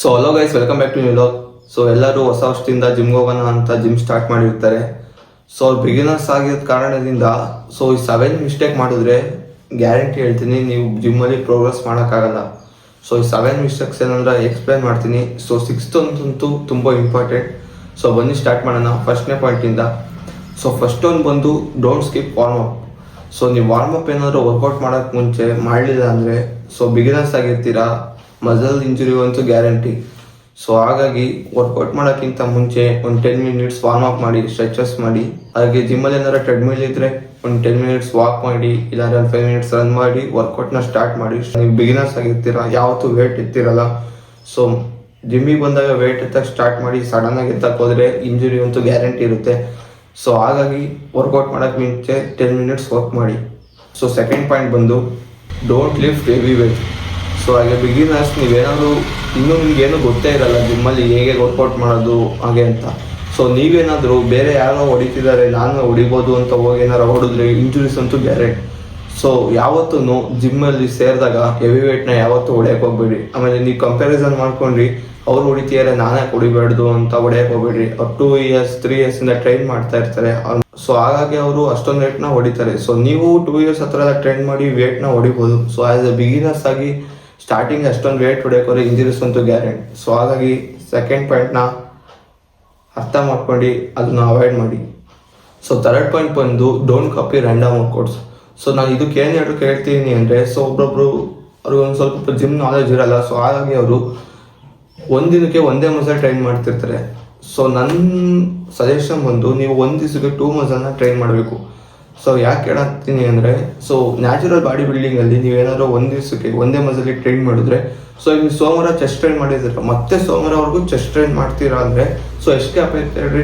So hello guys, welcome back to new vlog. So ಎಲ್ಲರೂ ಹೊಸ ವರ್ಷದಿಂದ ಜಿಮ್ಗೆ ಹೋಗೋಣ ಅಂತ ಜಿಮ್ ಸ್ಟಾರ್ಟ್ ಮಾಡಿರ್ತಾರೆ. ಸೊ ಅವ್ರು ಬಿಗಿನರ್ಸ್ ಆಗಿರೋದ್ ಕಾರಣದಿಂದ ಸೊ ಈ 7 ಮಿಸ್ಟೇಕ್ ಮಾಡಿದ್ರೆ ಗ್ಯಾರಂಟಿ ಹೇಳ್ತೀನಿ ನೀವು ಜಿಮ್ಮಲ್ಲಿ ಪ್ರೋಗ್ರೆಸ್ ಮಾಡೋಕ್ಕಾಗಲ್ಲ. ಸೊ ಈ 7 ಮಿಸ್ಟೇಕ್ಸ್ ಏನಂದ್ರೆ ಎಕ್ಸ್ಪ್ಲೈನ್ ಮಾಡ್ತೀನಿ. ಸೊ 6th ಅಂತೂ ತುಂಬ ಇಂಪಾರ್ಟೆಂಟ್. ಸೊ ಬನ್ನಿ ಸ್ಟಾರ್ಟ್ ಮಾಡೋಣ ಫಸ್ಟ್ನೇ ಪಾಯಿಂಟಿಂದ. ಸೊ ಫಸ್ಟ್ ಒಂದು ಬಂದು don't skip warm up. So ನೀವು ವಾರ್ಮ್ ಅಪ್ ಏನಾದರೂ ವರ್ಕೌಟ್ ಮಾಡೋಕ್ಕೆ ಮುಂಚೆ ಮಾಡಲಿಲ್ಲ ಅಂದರೆ ಸೊ ಬಿಗಿನರ್ಸ್ ಆಗಿರ್ತೀರಾ, ಮಸಲ್ ಇಂಜುರಿ ಅಂತೂ ಗ್ಯಾರಂಟಿ. ಸೊ ಹಾಗಾಗಿ ವರ್ಕೌಟ್ ಮಾಡೋಕ್ಕಿಂತ ಮುಂಚೆ ಒಂದು 10 ಮಿನಿಟ್ಸ್ ವಾರ್ಮ್ ಅಪ್ ಮಾಡಿ, ಸ್ಟ್ರೆಚಸ್ ಮಾಡಿ. ಹಾಗೆ ಜಿಮ್ಮಲ್ಲಿ ಏನಾದ್ರು ಟ್ರೆಡ್ಮಿಲ್ ಇದ್ದರೆ ಒಂದು 10 ಮಿನಿಟ್ಸ್ ವಾಕ್ ಮಾಡಿ, ಇಲ್ಲಾಂದ್ರೆ 5 ಮಿನಿಟ್ಸ್ ರನ್ ಮಾಡಿ ವರ್ಕೌಟ್ನ ಸ್ಟಾರ್ಟ್ ಮಾಡಿ. ನೀವು ಬಿಗಿನರ್ಸ್ ಆಗಿರ್ತೀರಾ, ಯಾವತ್ತೂ ವೇಟ್ ಎತ್ತಿರಲ್ಲ. ಸೊ ಜಿಮ್ಮಿಗೆ ಬಂದಾಗ ವೇಟ್ ಎತ್ತಕ್ಕೆ ಸ್ಟಾರ್ಟ್ ಮಾಡಿ, ಸಡನ್ನಾಗಿ ಎತ್ತಕ್ಕೆ ಹೋದರೆ ಇಂಜುರಿ ಅಂತೂ ಗ್ಯಾರಂಟಿ ಇರುತ್ತೆ. ಸೊ ಹಾಗಾಗಿ ವರ್ಕೌಟ್ ಮಾಡೋಕ್ಕೆ ಮುಂಚೆ 10 ಮಿನಿಟ್ಸ್ ವರ್ಕ್ ಮಾಡಿ. ಸೊ ಸೆಕೆಂಡ್ ಪಾಯಿಂಟ್ ಬಂದು don't lift heavy wait. So ಹಾಗೆ ಬಿಗಿನರ್ಸ್ ನೀವೇನಾದರೂ ಇನ್ನೂ ನಿಮ್ಗೇನು ಗೊತ್ತೇ ಇರಲ್ಲ ಜಿಮ್ಮಲ್ಲಿ ಹೇಗೆ ವರ್ಕೌಟ್ ಮಾಡೋದು ಹಾಗೆ ಅಂತ. ಸೊ ನೀವೇನಾದರೂ ಬೇರೆ ಯಾರೋ ಹೊಡಿತಿದ್ದಾರೆ ನಾನು ಹೊಡಿಬೋದು ಅಂತ ಹೋಗಿ ಏನಾರು ಹೊಡಿದ್ರೆ ಇಂಜುರೀಸ್ ಅಂತೂ ಗ್ಯಾರಂಟಿ. ಸೊ ಯಾವತ್ತೂ ಜಿಮ್ಮಲ್ಲಿ ಸೇರಿದಾಗ ಹೆವಿ ವೇಟ್ನ ಯಾವತ್ತೂ ಹೊಡೆಯಕ್ಕೆ ಹೋಗ್ಬೇಡಿ. ಆಮೇಲೆ ನೀವು ಕಂಪ್ಯಾರಿಸನ್ ಮಾಡ್ಕೊಂಡ್ರಿ ಅವ್ರು ಹೊಡಿತಿದ್ದಾರೆ ನಾನೇ ಹೊಡಿಬಾರ್ದು ಅಂತ ಹೊಡೆಯಕ್ಕೆ ಹೋಗ್ಬೇಡ್ರಿ. ಅವ್ರು 2 ಇಯರ್ಸ್ 3 ಇಯರ್ಸಿಂದ ಟ್ರೈನ್ ಮಾಡ್ತಾ ಇರ್ತಾರೆ. ಸೊ ಹಾಗಾಗಿ ಅವರು ಅಷ್ಟೊಂದು ವೇಟ್ನ ಹೊಡಿತಾರೆ. ಸೊ ನೀವು 2 ಇಯರ್ಸ್ ಹತ್ರ ಎಲ್ಲ ಟ್ರೈನ್ ಮಾಡಿ ವೇಟ್ನ ಹೊಡಿಬೋದು. ಸೊ ಆ್ಯಸ್ ಎ ಬಿಗಿನರ್ಸ್ ಆಗಿ ಸ್ಟಾರ್ಟಿಂಗ್ ಅಷ್ಟೊಂದು ವೇಟ್ ಹೊಡೆಯೋಕೆ ಇಂಜುರೀಸ್ ಅಂತೂ ಗ್ಯಾರಂಟಿ. ಸೊ ಹಾಗಾಗಿ ಸೆಕೆಂಡ್ ಪಾಯಿಂಟ್ನ ಅರ್ಥ ಮಾಡ್ಕೊಂಡು ಅದನ್ನ ಅವಾಯ್ಡ್ ಮಾಡಿ. ಸೊ ಥರ್ಡ್ ಪಾಯಿಂಟ್ ಬಂದು don't copy random workouts. So ನಾನು ಇದಕ್ಕೆ ಏನು ಹೇಳೋಕೆ ಹೇಳ್ತೀನಿ ಅಂದರೆ, ಸೊ ಒಬ್ಬೊಬ್ರು ಅವ್ರಿಗೆ ಒಂದು ಸ್ವಲ್ಪ ಜಿಮ್ ನಾಲೆಜ್ ಇರಲ್ಲ. ಸೊ ಹಾಗಾಗಿ ಅವರು ಒಂದಿನಕ್ಕೆ ಒಂದೇ ಮಸಲ್ ಟ್ರೈನ್ ಮಾಡ್ತಿರ್ತಾರೆ. ಸೊ ನನ್ನ ಸಜೆಷನ್ ಬಂದು ನೀವು ಒಂದು ದಿವಸಕ್ಕೆ 2 ಮಸಲ್ನ ಟ್ರೈನ್ ಮಾಡಬೇಕು. ಸೊ ಯಾಕೆ ಹೇಳತ್ತೀನಿ ಅಂದರೆ, ಸೊ ನ್ಯಾಚುರಲ್ ಬಾಡಿ ಬಿಲ್ಡಿಂಗಲ್ಲಿ ನೀವೇನಾದರೂ ಒಂದು ದಿವಸಕ್ಕೆ ಒಂದೇ ಮಸಲಿಗೆ ಟ್ರೈನ್ ಮಾಡಿದ್ರೆ, ಸೊ ಈಗ ಸೋಮವಾರ ಚೆಸ್ಟ್ ಟ್ರೈನ್ ಮಾಡಿದ್ರೆ ಮತ್ತೆ ಸೋಮವಾರವರೆಗೂ ಚೆಸ್ಟ್ ಟ್ರೈನ್ ಮಾಡ್ತೀರಾ ಅಂದರೆ ಸೊ ಎಷ್ಟು ಗ್ಯಾಪ್ ಐತೆ ಹೇಳ್ರಿ?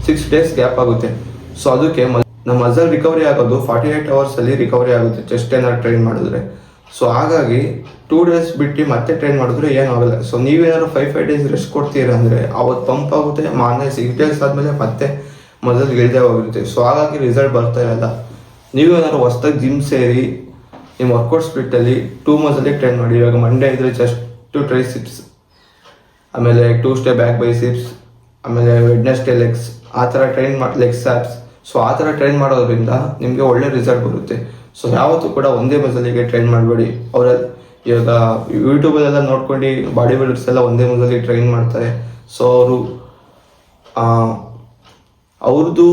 6 ಡೇಸ್ ಗ್ಯಾಪ್ ಆಗುತ್ತೆ. ಸೊ ಅದಕ್ಕೆ ನಮ್ಮ ಮಸಲ್ ರಿಕವರಿ ಆಗೋದು 48 ಅವರ್ಸಲ್ಲಿ ರಿಕವರಿ ಆಗುತ್ತೆ ಚೆಸ್ಟ್ ಏನಾದ್ರು ಟ್ರೈನ್ ಮಾಡಿದ್ರೆ. ಸೊ ಹಾಗಾಗಿ 2 ಡೇಸ್ ಬಿಟ್ಟು ಮತ್ತೆ ಟ್ರೈನ್ ಮಾಡಿದ್ರೆ ಏನಾಗಲ್ಲ. ಸೊ ನೀವೇನಾದ್ರು 5 ಡೇಸ್ ರೆಸ್ಟ್ ಕೊಡ್ತೀರಾ ಅಂದರೆ ಅವತ್ತು ಪಂಪ್ ಆಗುತ್ತೆ, ಮಾರನೇ 6 ಡೇಸ್ ಆದಮೇಲೆ ಮತ್ತೆ ಮೊದಲು ಇಳಿದೇ ಹೋಗಿರುತ್ತೆ. ಸೊ ಹಾಗಾಗಿ ರಿಸಲ್ಟ್ ಬರ್ತಾ ಇರಲ್ಲ. ನೀವೇನಾದ್ರು ಹೊಸ್ದಾಗಿ ಜಿಮ್ ಸೇರಿ ನಿಮ್ಮ ವರ್ಕೌಟ್ ಸ್ಪ್ಲಿಟ್ಟಲ್ಲಿ 2 ಮಸಲಿಗೆ ಟ್ರೈನ್ ಮಾಡಿ. ಇವಾಗ ಮಂಡೇ ಇದ್ದರೆ ಜಸ್ಟ್ 2 ಟ್ರೈಸಿಪ್ಸ್, ಆಮೇಲೆ ಟ್ಯೂಸ್ಡೇ ಬ್ಯಾಕ್ ಬೈಸಿಪ್ಸ್, ಆಮೇಲೆ ವೆಡ್ನೆಸ್ಡೇ ಲೆಗ್ಸ್, ಆ ಥರ ಟ್ರೈನ್ ಮಾಡಿ ಲೆಗ್ಸ್ ಆ್ಯಪ್ಸ್. ಸೊ ಆ ಥರ ಟ್ರೈನ್ ಮಾಡೋದ್ರಿಂದ ನಿಮಗೆ ಒಳ್ಳೆ ರಿಸಲ್ಟ್ ಬರುತ್ತೆ. ಸೊ ಯಾವತ್ತೂ ಕೂಡ ಒಂದೇ ಮಸಲಿಗೆ ಟ್ರೈನ್ ಮಾಡಬೇಡಿ. ಅವರಲ್ಲಿ ಇವಾಗ ಯೂಟ್ಯೂಬಲ್ಲೆಲ್ಲ ನೋಡ್ಕೊಂಡು ಬಾಡಿ ಬಿಲ್ಡರ್ಸ್ ಎಲ್ಲ ಒಂದೇ ಮಸಲಿಗೆ ಟ್ರೈನ್ ಮಾಡ್ತಾರೆ. ಸೊ ಅವ್ರದ್ದು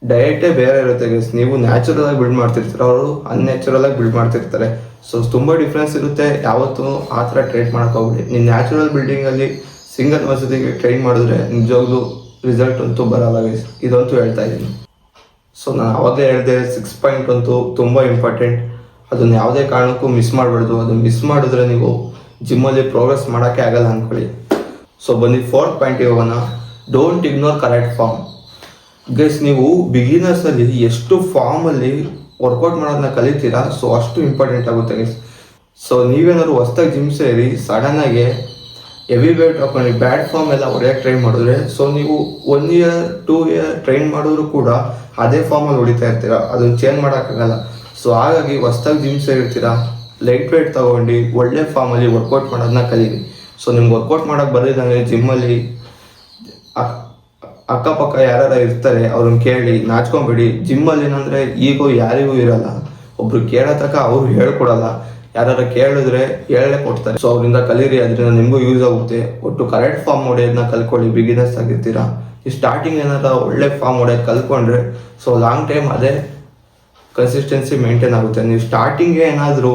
ಡಯಟೇ ಬೇರೆ ಇರುತ್ತೆ ಗೈಸ್. ನೀವು ನ್ಯಾಚುರಲ್ ಆಗಿ ಬಿಲ್ಡ್ ಮಾಡ್ತಿರ್ತೀರ, ಅವರು ಅನ್ಯಾಚುರಲ್ ಆಗಿ ಬಿಲ್ಡ್ ಮಾಡ್ತಿರ್ತಾರೆ. ಸೊ ತುಂಬ ಡಿಫ್ರೆನ್ಸ್ ಇರುತ್ತೆ. ಯಾವತ್ತೂ ಆ ಥರ ಟ್ರೈನ್ ಮಾಡೋಕೆ ಹೋಗ್ಬಿಡಿ. ನೀವು ನ್ಯಾಚುರಲ್ ಬಿಲ್ಡಿಂಗಲ್ಲಿ ಸಿಂಗಲ್ ಮಸಲಿಗೆ ಟ್ರೈನ್ ಮಾಡಿದ್ರೆ ನಿಜವಾಗ್ಲೂ ರಿಸಲ್ಟ್ ಅಂತೂ ಬರಲ್ಲ ಗೈಸ್, ಇದಂತೂ ಹೇಳ್ತಾ ಇದ್ದೀನಿ. ಸೊ ನಾನು ಅವಾಗಲೇ ಹೇಳಿದೆ 6 ಪಾಯಿಂಟ್ ಅಂತೂ ತುಂಬ ಇಂಪಾರ್ಟೆಂಟ್. ಅದನ್ನು ಯಾವುದೇ ಕಾರಣಕ್ಕೂ ಮಿಸ್ ಮಾಡಬಾರ್ದು. ಅದನ್ನು ಮಿಸ್ ಮಾಡಿದ್ರೆ ನೀವು ಜಿಮ್ಮಲ್ಲಿ ಪ್ರೋಗ್ರೆಸ್ ಮಾಡೋಕ್ಕೆ ಆಗಲ್ಲ ಅಂದ್ಕೊಳ್ಳಿ. ಸೊ ಬನ್ನಿ 4th ಪಾಯಿಂಟಿಗೆ ಹೋಗೋಣ. Don't ignore correct form. Guys ನೀವು ಬಿಗಿನರ್ಸಲ್ಲಿ ಎಷ್ಟು ಫಾರ್ಮಲ್ಲಿ ವರ್ಕೌಟ್ ಮಾಡೋದನ್ನ ಕಲಿತೀರಾ ಸೊ ಅಷ್ಟು ಇಂಪಾರ್ಟೆಂಟ್ ಆಗುತ್ತೆ ಗೈಸ್. ಸೊ ನೀವೇನಾದ್ರು ಹೊಸ್ದಾಗಿ ಜಿಮ್ ಸೇರಿ ಸಡನ್ನಾಗಿ ಹೆವಿ ವೇಟ್ ಹಾಕೊಂಡು ಬ್ಯಾಡ್ ಫಾರ್ಮ್ ಎಲ್ಲ ಹೊಡೆಯೋಕ್ಕೆ ಟ್ರೈ ಮಾಡಿದ್ರೆ ಸೊ ನೀವು 1 ಇಯರ್ 2 ಇಯರ್ ಟ್ರೈನ್ ಮಾಡಿದ್ರು ಕೂಡ ಅದೇ ಫಾರ್ಮಲ್ಲಿ ಹೊಡಿತಾ ಇರ್ತೀರಾ, ಅದನ್ನು ಚೇಂಜ್ ಮಾಡೋಕ್ಕಾಗಲ್ಲ. ಸೊ ಹಾಗಾಗಿ ಹೊಸ್ದಾಗಿ ಜಿಮ್ ಸೇರಿರ್ತೀರಾ, ಲೈಟ್ ವೇಟ್ ತೊಗೊಂಡು ಒಳ್ಳೆ ಫಾರ್ಮಲ್ಲಿ ವರ್ಕೌಟ್ ಮಾಡೋದನ್ನ ಕಲೀರಿ. ಸೊ ನಿಮ್ಗೆ ವರ್ಕೌಟ್ ಮಾಡೋಕ್ಕೆ ಬರಲಿಲ್ಲ ಜಿಮ್ಮಲ್ಲಿ ಅಕ್ಕಪಕ್ಕ ಯಾರು ಇರ್ತಾರೆ ಅವ್ರನ್ನ ಕೇಳಿ, ನಾಚ್ಕೊಂಬೇಡಿ. ಜಿಮ್ಮಲ್ಲಿ ಏನಂದರೆ ಈಗೋ ಯಾರಿಗೂ ಇರಲ್ಲ, ಒಬ್ರು ಕೇಳತಕ್ಕ ಅವ್ರು ಹೇಳ್ಕೊಡಲ್ಲ, ಯಾರು ಕೇಳಿದ್ರೆ ಹೇಳೇ ಕೊಡ್ತಾರೆ. ಸೊ ಅವರಿಂದ ಕಲೀರಿ, ಅದರಿಂದ ನಿಮಗೂ ಯೂಸ್ ಆಗುತ್ತೆ. ಒಟ್ಟು ಕರೆಕ್ಟ್ ಫಾರ್ಮ್ ಹೊಡೆಯೋದನ್ನ ಕಲ್ತ್ಕೊಳ್ಳಿ. ಬಿಗಿನರ್ಸ್ ಆಗಿರ್ತೀರಾ, ಈ ಸ್ಟಾರ್ಟಿಂಗ್ ಏನಾದ್ರು ಒಳ್ಳೆ ಫಾರ್ಮ್ ಹೊಡೆಯೋದು ಕಲ್ತ್ಕೊಂಡ್ರೆ ಸೊ ಲಾಂಗ್ ಟೈಮ್ ಅದೇ ಕನ್ಸಿಸ್ಟೆನ್ಸಿ ಮೇಂಟೈನ್ ಆಗುತ್ತೆ. ನೀವು ಸ್ಟಾರ್ಟಿಂಗ್ಗೆ ಏನಾದರೂ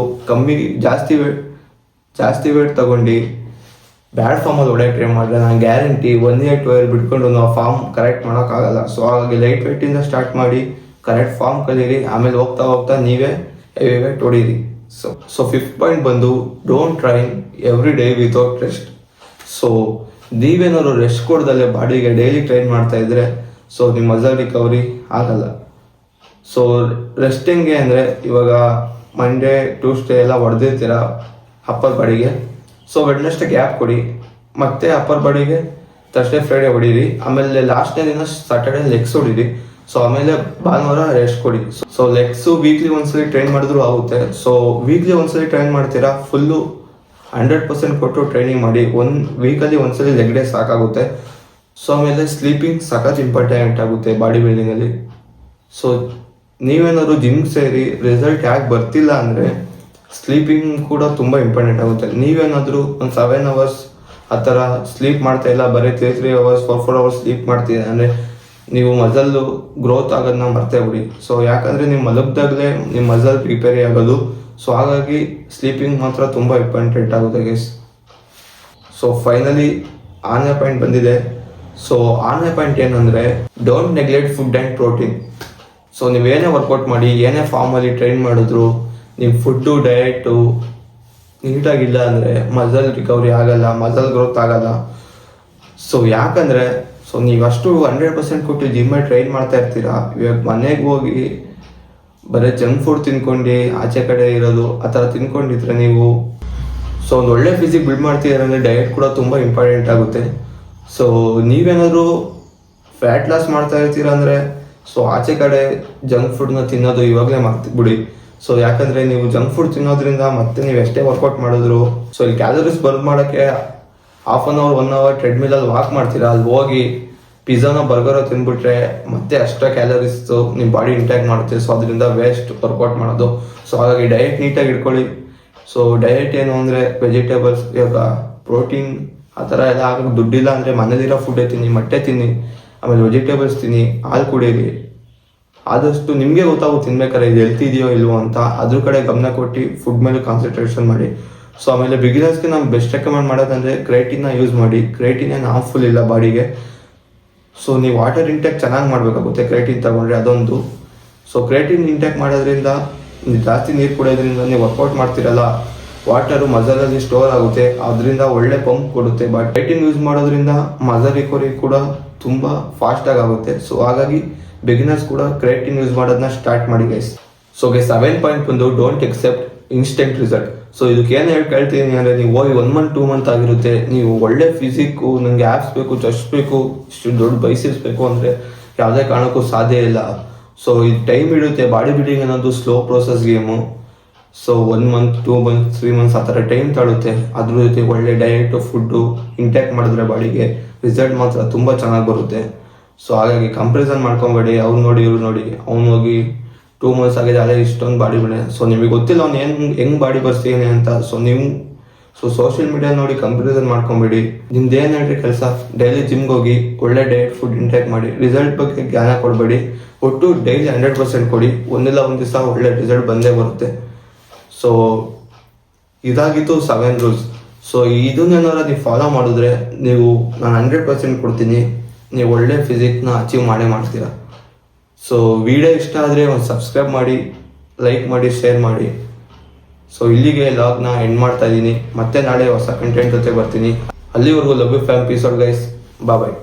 ಜಾಸ್ತಿ ವೇಟ್ ತೊಗೊಂಡು ಬ್ಯಾಡ್ ಫಾರ್ಮಲ್ಲಿ ಹೊಡೆಯೋಕೆ ಟ್ರೈ ಮಾಡಿದ್ರೆ ನಾನು ಗ್ಯಾರಂಟಿ 1 ಇಯರ್ 2 ಇಯರ್ ಬಿಟ್ಕೊಂಡು ನಾವು ಫಾರ್ಮ್ ಕರೆಕ್ಟ್ ಮಾಡೋಕ್ಕಾಗಲ್ಲ. ಸೊ ಹಾಗಾಗಿ ಲೈಟ್ ವೇಟಿಂದ ಸ್ಟಾರ್ಟ್ ಮಾಡಿ ಕರೆಕ್ಟ್ ಫಾರ್ಮ್ ಕಲೀರಿ, ಆಮೇಲೆ ಹೋಗ್ತಾ ನೀವೇ ಹೆವಿ ವೇಟ್ ಹೊಡೀರಿ. ಸೊ 5th ಪಾಯಿಂಟ್ ಬಂದು don't train every day without rest. So ನೀವೇನಾದ್ರು ರೆಸ್ಟ್ ಕೊಡ್ದಲ್ಲೇ ಬಾಡಿಗೆ ಡೈಲಿ ಟ್ರೈನ್ ಮಾಡ್ತಾ ಇದ್ರೆ ಸೊ ನಿಮ್ಮ ಮಸಲ್ ರಿಕವರಿ ಆಗಲ್ಲ. ಸೊ ರೆಸ್ಟ್ ಹೆಂಗೆ ಅಂದರೆ, ಇವಾಗ ಮಂಡೇ ಟ್ಯೂಸ್ಡೇ ಎಲ್ಲ ಹೊಡೆದಿರ್ತೀರ ಅಪ್ಪರ್ ಬಾಡಿಗೆ, ಸೊ ವೆಡ್ನೆಸ್ಡೇ ಗ್ಯಾಪ್ ಕೊಡಿ, ಮತ್ತೆ ಅಪ್ಪರ್ ಬಾಡಿಗೆ ಥರ್ಸ್ಡೇ ಫ್ರೈಡೇ ಹೊಡೀರಿ, ಆಮೇಲೆ ಲಾಸ್ಟ್ನೇ ದಿನ ಸಾಟರ್ಡೇ ಲೆಗ್ಸ್ ಹೊಡೀರಿ. ಸೊ ಆಮೇಲೆ ಭಾನುವಾರ ರೆಸ್ಟ್ ಕೊಡಿ. ಸೊ ಲೆಗ್ಸು ವೀಕ್ಲಿ ಒಂದ್ಸಲಿ ಟ್ರೈನ್ ಮಾಡಿದ್ರು ಆಗುತ್ತೆ. ಸೊ ವೀಕ್ಲಿ ಒಂದ್ಸಲಿ ಟ್ರೈನ್ ಮಾಡ್ತೀರಾ, ಫುಲ್ಲು 100% ಕೊಟ್ಟು ಟ್ರೈನಿಂಗ್ ಮಾಡಿ. ವೀಕಲ್ಲಿ ಒಂದ್ಸಲಿ ಲೆಗ್ ಡೇ ಸಾಕಾಗುತ್ತೆ. ಸೊ ಆಮೇಲೆ ಸ್ಲೀಪಿಂಗ್ ಸಖತ್ ಇಂಪಾರ್ಟೆಂಟ್ ಆಗುತ್ತೆ ಬಾಡಿ ಬಿಲ್ಡಿಂಗಲ್ಲಿ. ಸೊ ನೀವೇನಾದ್ರು ಜಿಮ್ ಸೇರಿ ರಿಸಲ್ಟ್ ಯಾಕೆ ಬರ್ತಿಲ್ಲ ಅಂದರೆ ಸ್ಲೀಪಿಂಗ್ ಕೂಡ ತುಂಬ ಇಂಪಾರ್ಟೆಂಟ್ ಆಗುತ್ತೆ. ನೀವೇನಾದರೂ ಒಂದು 7 hours ಆ ಥರ ಸ್ಲೀಪ್ ಮಾಡ್ತಾ ಇಲ್ಲ, ಬರೀ 3 hours 4 hours ಸ್ಲೀಪ್ ಮಾಡ್ತೀರ ಅಂದರೆ ನೀವು ಮಸಲ್ಲು ಗ್ರೋತ್ ಆಗೋದನ್ನ ಮರ್ತೇ ಬಿಡಿ. ಸೊ ಯಾಕಂದರೆ ನೀವು ಮಲಗ್ದಾಗಲೇ ನಿಮ್ಮ ಮಸಲ್ ರಿಪೇರಿ ಆಗೋದು. ಸೊ ಹಾಗಾಗಿ ಸ್ಲೀಪಿಂಗ್ ಮಾತ್ರ ತುಂಬ ಇಂಪಾರ್ಟೆಂಟ್ ಆಗುತ್ತೆ ಗೈಸ್. ಸೊ ಫೈನಲಿ ಆರನೇ ಪಾಯಿಂಟ್ ಬಂದಿದೆ. ಸೊ ಆರನೇ ಪಾಯಿಂಟ್ ಏನಂದರೆ don't neglect food and protein. So ನೀವೇನೇ ವರ್ಕೌಟ್ ಮಾಡಿ, ಏನೇ ಫಾರ್ಮಲ್ಲಿ ಟ್ರೈನ್ ಮಾಡಿದ್ರು, ನಿಮ್ಮ ಫುಡ್ಡು ಡಯಟು ನೀಟಾಗಿಲ್ಲ ಅಂದರೆ ಮಸಲ್ ರಿಕವರಿ ಆಗಲ್ಲ, ಮಸಲ್ ಗ್ರೋತ್ ಆಗಲ್ಲ. ಸೊ ಯಾಕಂದರೆ ನೀವು ಅಷ್ಟು 100% ಕೊಟ್ಟು ಜಿಮ್ಮಲ್ಲಿ ಟ್ರೈನ್ ಮಾಡ್ತಾ ಇರ್ತೀರಾ. ಇವಾಗ ಮನೆಗೆ ಹೋಗಿ ಬರೀ ಜಂಕ್ ಫುಡ್ ತಿನ್ಕೊಂಡು ಆಚೆ ಕಡೆ ಇರೋದು ಆ ಥರ ತಿನ್ಕೊಂಡಿದ್ರೆ ನೀವು ಒಂದು ಒಳ್ಳೆ ಫಿಸಿಕ್ ಬಿಲ್ಡ್ ಮಾಡ್ತಿದ್ದಾರೆ ಅಂದರೆ ಡಯಟ್ ಕೂಡ ತುಂಬ ಇಂಪಾರ್ಟೆಂಟ್ ಆಗುತ್ತೆ. ಸೊ ನೀವೇನಾದರೂ ಫ್ಯಾಟ್ ಲಾಸ್ ಮಾಡ್ತಾ ಇರ್ತೀರ ಅಂದರೆ ಆಚೆ ಕಡೆ ಜಂಕ್ ಫುಡ್ನ ತಿನ್ನೋದು ಇವಾಗಲೇ ಬಿಡಿ. ಸೊ ಯಾಕಂದರೆ ನೀವು ಜಂಕ್ ಫುಡ್ ತಿನ್ನೋದ್ರಿಂದ ಮತ್ತೆ ನೀವು ಎಷ್ಟೇ ವರ್ಕೌಟ್ ಮಾಡಿದ್ರು ಇಲ್ಲಿ ಕ್ಯಾಲರೀಸ್ ಬರ್ನ್ ಮಾಡೋಕ್ಕೆ 1/2 hour 1 hour ಟ್ರೆಡ್ಮಿಲಲ್ಲಿ ವಾಕ್ ಮಾಡ್ತೀರಾ, ಅಲ್ಲಿ ಹೋಗಿ ಪಿಜ್ಜಾನೋ ಬರ್ಗರೋ ತಿಂದ್ಬಿಟ್ರೆ ಮತ್ತೆ ಅಷ್ಟೇ ಕ್ಯಾಲರೀಸು ನಿಮ್ಮ ಬಾಡಿ ಇಂಟ್ಯಾಕ್ ಮಾಡುತ್ತೆ. ಸೊ ಅದರಿಂದ ವೇಸ್ಟ್ ವರ್ಕೌಟ್ ಮಾಡೋದು. ಸೊ ಹಾಗಾಗಿ ಡಯಟ್ ನೀಟಾಗಿ ಇಟ್ಕೊಳ್ಳಿ. ಸೊ ಡಯಟ್ ಏನು ಅಂದರೆ ವೆಜಿಟೇಬಲ್ಸ್, ಇವಾಗ ಪ್ರೋಟೀನ್ ಆ ಥರ ಎಲ್ಲ ಆಗೋಕ್ಕೆ ದುಡ್ಡಿಲ್ಲ ಅಂದರೆ ಮನೇಲಿರೋ ಫುಡ್ಡೇ ತಿನ್ನಿ, ಮೊಟ್ಟೆ ತಿನ್ನಿ, ಆಮೇಲೆ ವೆಜಿಟೇಬಲ್ಸ್ ತಿನ್ನಿ, ಹಾಲು ಕುಡೀರಿ. ಆದಷ್ಟು ನಿಮಗೆ ಗೊತ್ತಾಗುತ್ತೆ ತಿನ್ಬೇಕಾದ್ರೆ ಇದು ಹೆಲ್ತ್ ಇದೆಯೋ ಇಲ್ವೋ ಅಂತ. ಅದ್ರ ಕಡೆ ಗಮನ ಕೊಟ್ಟು ಫುಡ್ ಮೇಲೆ ಕಾನ್ಸಂಟ್ರೇಷನ್ ಮಾಡಿ. ಸೊ ಆಮೇಲೆ ಬಿಗಿನರ್ಸ್ಗೆ ನಾವು ಬೆಸ್ಟ್ ರೆಕಮೆಂಡ್ ಮಾಡೋದಂದರೆ ಕ್ರೇಟಿನ್ನ ಯೂಸ್ ಮಾಡಿ. ಕ್ರೇಟಿನ್ ಏನು ಹಾರ್ಮ್ಫುಲ್ ಇಲ್ಲ ಬಾಡಿಗೆ. ಸೊ ನೀವು ವಾಟರ್ ಇಂಟೇಕ್ ಚೆನ್ನಾಗಿ ಮಾಡಬೇಕಾಗುತ್ತೆ ಕ್ರೇಟಿನ್ ತಗೊಂಡ್ರೆ, ಅದೊಂದು. ಸೊ ಕ್ರೇಟಿನ್ ಇಂಟೇಕ್ ಮಾಡೋದ್ರಿಂದ ಜಾಸ್ತಿ ನೀರು ಕುಡಿಯೋದ್ರಿಂದ ನೀವು ವರ್ಕೌಟ್ ಮಾಡ್ತಿರಲ್ಲ, ವಾಟರು ಮಸಲಲ್ಲಿ ಸ್ಟೋರ್ ಆಗುತ್ತೆ, ಅದರಿಂದ ಒಳ್ಳೆ ಪಂಪ್ ಕೊಡುತ್ತೆ. ಬಟ್ ಕ್ರೇಟಿನ್ ಯೂಸ್ ಮಾಡೋದ್ರಿಂದ ಮಸಲ್ ರಿಕವರಿ ಕೂಡ ತುಂಬ ಫಾಸ್ಟಾಗಿ ಆಗುತ್ತೆ. ಸೊ ಹಾಗಾಗಿ ಬಿಗಿನರ್ಸ್ ಕೂಡ ಕ್ರೇಟಿನ್ ಯೂಸ್ ಮಾಡೋದನ್ನ ಸ್ಟಾರ್ಟ್ ಮಾಡಿ ಗೈಸ್. ಸೊ ಗೈಸ್ 7 ಪಾಯಿಂಟ್ ಬಂದು don't expect instant result. So ಇದಕ್ಕೆ ಏನು ಹೇಳ್ತೀನಿ ಅಂದರೆ ನೀವು ಹೋಗಿ 1 month 2 month ಆಗಿರುತ್ತೆ, ನೀವು ಒಳ್ಳೆ ಫಿಸಿಕ್ಕು, ನನಗೆ ಆ್ಯಪ್ಸ್ ಬೇಕು, ಚೆಸ್ಟ್ ಬೇಕು, ಇಷ್ಟು ದೊಡ್ಡ ಬೈಸಿಪ್ಸ್ ಬೇಕು ಅಂದರೆ ಯಾವುದೇ ಕಾರಣಕ್ಕೂ ಸಾಧ್ಯ ಇಲ್ಲ. ಸೊ ಇದು ಟೈಮ್ ಇಡುತ್ತೆ. ಬಾಡಿ ಬಿಲ್ಡಿಂಗ್ ಅನ್ನೋದು slow process game. So 1 month 2 months 3 months ಆ ಥರ ಟೈಮ್ ತಗೊಳುತ್ತೆ. ಅದ್ರ ಜೊತೆ ಒಳ್ಳೆ ಡಯಟು ಫುಡ್ಡು ಇಂಟ್ಯಾಕ್ ಮಾಡಿದ್ರೆ ಬಾಡಿಗೆ ರಿಸಲ್ಟ್ ಮಾತ್ರ ತುಂಬ ಚೆನ್ನಾಗಿ ಬರುತ್ತೆ. ಸೊ ಹಾಗಾಗಿ ಕಂಪ್ಯಾರಿಸನ್ ಮಾಡ್ಕೊಬೇಡಿ, ಅವ್ರು ನೋಡಿ ಇವ್ರು ನೋಡಿ, ಅವ್ನು ಹೋಗಿ 2 months ಆಗಿದೆ ಅದೇ ಇಷ್ಟೊಂದು ಬಾಡಿ ಬಿಡಿ. ಸೊ ನಿಮಗೆ ಗೊತ್ತಿಲ್ಲ ಅವ್ನು ಹೆಂಗೆ ಬಾಡಿ ಬರ್ಸ್ತೀನಿ ಅಂತ. ಸೊ ಸೋಷಿಯಲ್ ಮೀಡಿಯಾ ನೋಡಿ ಕಂಪ್ಯಾರಿಸನ್ ಮಾಡ್ಕೊಬೇಡಿ. ನಿಮ್ದು ಏನು ಹೇಳ್ರಿ ಕೆಲಸ, ಡೈಲಿ ಜಿಮ್ಗೆ ಹೋಗಿ ಒಳ್ಳೆ ಡಯಟ್ ಫುಡ್ ಇಂಟ್ಯಾಕ್ ಮಾಡಿ, ರಿಸಲ್ಟ್ ಬಗ್ಗೆ ಜ್ಞಾನ ಕೊಡಬೇಡಿ. ಒಟ್ಟು ಡೈಲಿ 100% ಕೊಡಿ, ಒಂದಿಲ್ಲ ಒಂದು ದಿವಸ ಒಳ್ಳೆ ರಿಸಲ್ಟ್ ಬಂದೇ ಬರುತ್ತೆ. ಸೊ ಇದಾಗಿತ್ತು 7 ರೂಲ್ಸ್. ಸೊ ಇದನ್ನೇನಾರ ನೀವು ಫಾಲೋ ಮಾಡಿದ್ರೆ ನಾನು 100% ಕೊಡ್ತೀನಿ, ನೀವು ಒಳ್ಳೆ ಫಿಸಿಕ್ನ ಅಚೀವ್ ಮಾಡ್ತೀರಾ. ಸೊ ವಿಡಿಯೋ ಇಷ್ಟ ಆದರೆ ಒಂದು ಸಬ್ಸ್ಕ್ರೈಬ್ ಮಾಡಿ, ಲೈಕ್ ಮಾಡಿ, ಶೇರ್ ಮಾಡಿ. ಸೊ ಇಲ್ಲಿಗೆ ಲಾಗ್ನ ಎಂಡ್ ಮಾಡ್ತಾ ಇದ್ದೀನಿ. ಮತ್ತೆ ನಾಳೆ ಹೊಸ ಕಂಟೆಂಟ್ ಜೊತೆ ಬರ್ತೀನಿ. ಅಲ್ಲಿವರೆಗೂ love you fam, peace out guys, bye.